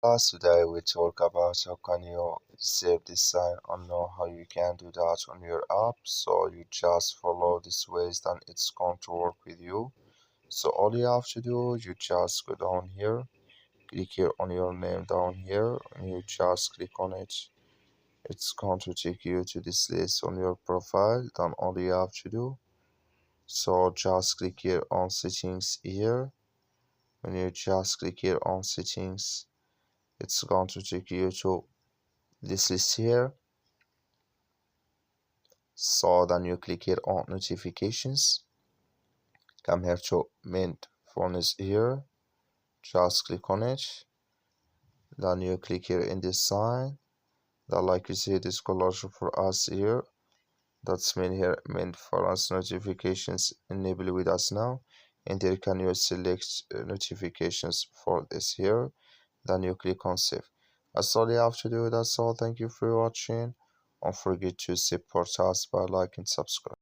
Today we talk about how can you save this sign and know how you can do that on your app. So you just follow these ways, then it's going to work with you. So all you have to do, you just go down here, click here on your name down here, and you just click on it. It's going to take you to this list on your profile. Then all you have to do, so just click here on settings here. When you just click here on settings, it's going to take you to this list here. So then you click here on notifications, come here to Mindfulness here, just click on it. Then you click here in this sign that, like you see, this color for us here. That's mean here Mindfulness notifications enable with us now. And here can you select notifications for this here. Then you click on save. That's all you have to do. That's all. Thank you for watching. Don't forget to support us by liking and subscribe.